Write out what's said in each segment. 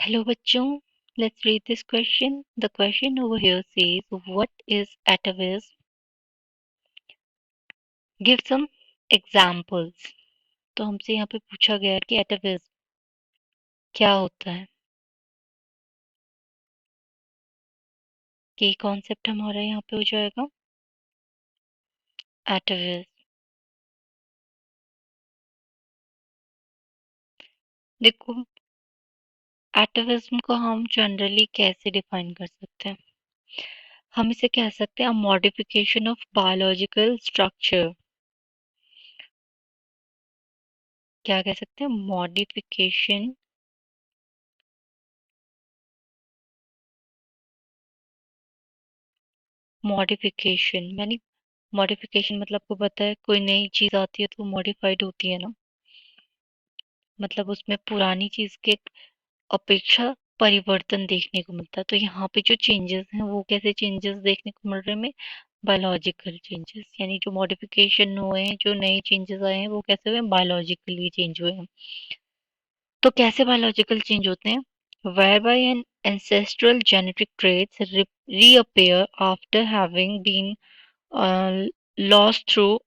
Hello bachchon, let's read this question. The question over here says, what is atavism? Give some examples. तो हमसे यहाँ पे पूछा गया है कि atavism क्या होता है. ये कॉन्सेप्ट हमारा यहाँ पे हो जाएगा atavism. देखो, atavism को हम जनरली कैसे डिफाइन कर सकते हैं. हम इसे कह सकते हैं मॉडिफिकेशन ऑफ बायोलॉजिकल स्ट्रक्चर. क्या कह सकते हैं? मॉडिफिकेशन यानी मॉडिफिकेशन मतलब आपको पता है कोई नई चीज आती है तो मॉडिफाइड होती है ना. मतलब उसमें पुरानी चीज के अपेक्षा परिवर्तन देखने को मिलता है. तो यहाँ पे जो चेंजेस हैं वो कैसे चेंजेस देखने को मिल रहे हैं हमें? Biological changes. यानी जो मॉडिफिकेशन हुए हैं, जो नए चेंजेस आए हैं वो कैसे हुए हैं? बायोलॉजिकली चेंज हुए हैं. तो कैसे बायोलॉजिकल चेंज होते हैं? whereby an ancestral genetic traits reappear after having been uh, lost through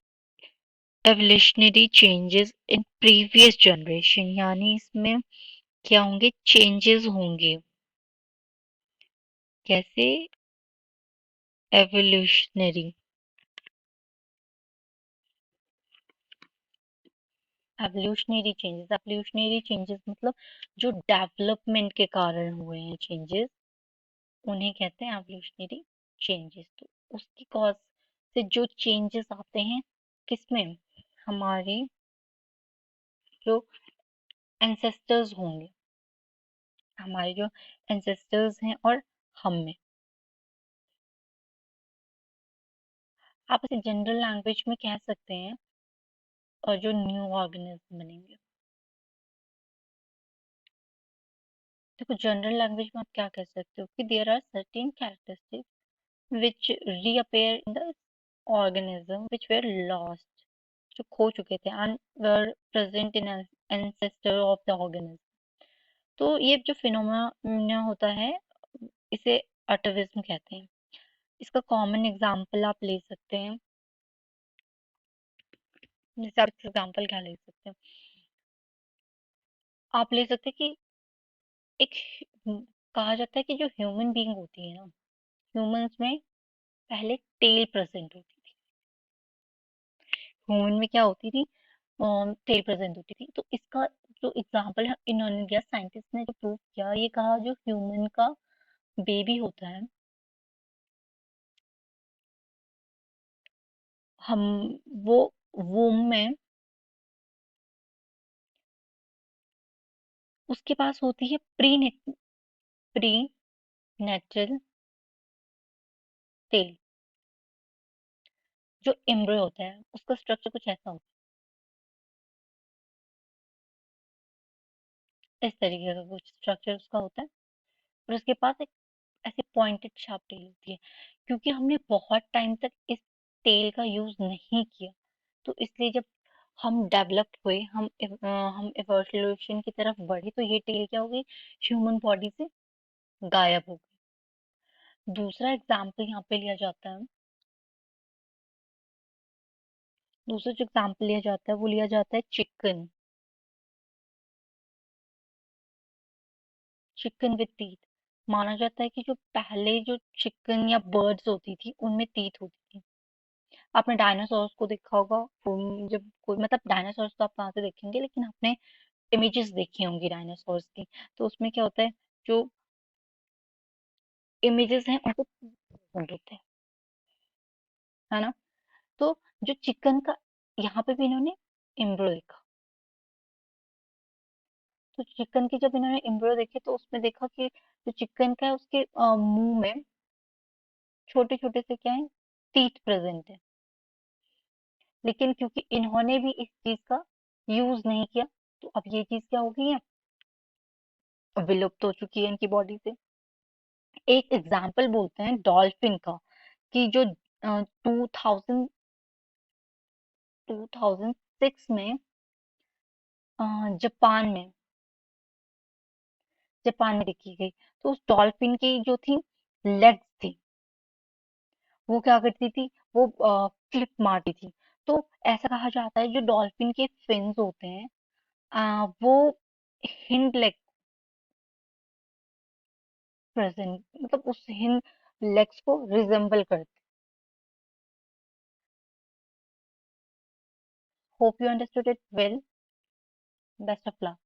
evolutionary changes in previous generation. यानी इसमें क्या होंगे? चेंजेस होंगे. कैसे? एवोल्यूशनरी. एवोल्यूशनरी चेंजेस मतलब जो डेवलपमेंट के कारण हुए हैं चेंजेस, उन्हें कहते हैं एवोल्यूशनरी चेंजेस. तो उसकी कॉज से जो चेंजेस आते हैं किसमें? हमारे जो एंसेस्टर्स होंगे, हमारे जो एंसेस्टर्स हैं और हम में. आप इसे जनरल लैंग्वेज में कह सकते हैं और जो न्यू ऑर्गेनिज्म बनेंगे. देखो, जनरल लैंग्वेज में आप क्या कह सकते हो कि there are certain characteristics which reappear in the organism which were lost, जो खो चुके थे and were present in an ancestor of the organism. तो ये जो फिनोमेना होता है इसे अटविज्म कहते हैं. इसका कॉमन एग्जांपल आप ले सकते हैं. जैसे आप एग्जांपल क्या ले सकते हैं? आप ले सकते हैं कि एक कहा जाता है कि जो ह्यूमन बीइंग होती है ना, ह्यूमंस में पहले टेल प्रेजेंट होती थी. ह्यूमन में क्या होती थी? टेल प्रेजेंट होती थी. तो इसका जो एग्जांपल है इन्होंने दिया, साइंटिस्ट ने जो प्रूव किया, ये कहा जो ह्यूमन का बेबी होता है, हम वो वूम में उसके पास होती है प्री नेटल टेल. जो एम्ब्रियो होता है उसका स्ट्रक्चर कुछ ऐसा होता है, इस तरीके का कुछ स्ट्रक्चर उसका होता है. और उसके पास एक ऐसे पॉइंटेड शार्प टेल होती है. क्योंकि हमने बहुत टाइम तक इस टेल का यूज नहीं किया, तो इसलिए जब हम डेवलप हुए, हम इवोल्यूशन की तरफ बढ़े, तो ये टेल क्या हो गई? ह्यूमन बॉडी से गायब हो गई. दूसरा एग्जाम्पल यहाँ पे लिया जाता है. दूसरा जो एग्जाम्पल लिया जाता है वो लिया जाता है चिकन. Chicken with teeth. माना जाता है कि जो पहले जो चिकन या बर्ड्स होती थी उनमें टीथ होती थी. आपने डायनासोर्स को देखा होगा. जब कोई मतलब डायनासोर्स तो आप कहाँ से देखेंगे, लेकिन आपने इमेजेस देखी होंगी डायनासोर्स की. तो उसमें क्या होता है? जो इमेजेस हैं उनको present होते हैं, है ना. तो जो चिकन का यहाँ पे भी इन्होंने एम्ब्रियो देखा. तो चिकन की जब इन्होंने एम्ब्रियो देखे तो उसमें देखा कि जो चिकन का है उसके मुंह में छोटे छोटे से क्या है? टीथ प्रेजेंट है. लेकिन क्योंकि इन्होंने भी इस चीज का यूज नहीं किया, तो अब ये चीज क्या हो गई है? विलुप्त हो चुकी है इनकी बॉडी से. एक एग्जाम्पल बोलते हैं डॉल्फिन का, कि जो 2006 में जापान में जापान में देखी गई। तो उस डॉल्फिन की जो थी लेग्स थी, वो क्या करती थी, वो फ्लिप मारती थी। तो ऐसा कहा जाता है जो डॉल्फिन के फिन्स होते हैं, वो हिंड लेग प्रेजेंट, मतलब उस हिंद लेग्स को रिजेंबल करते। Hope you understood it well. Best of luck.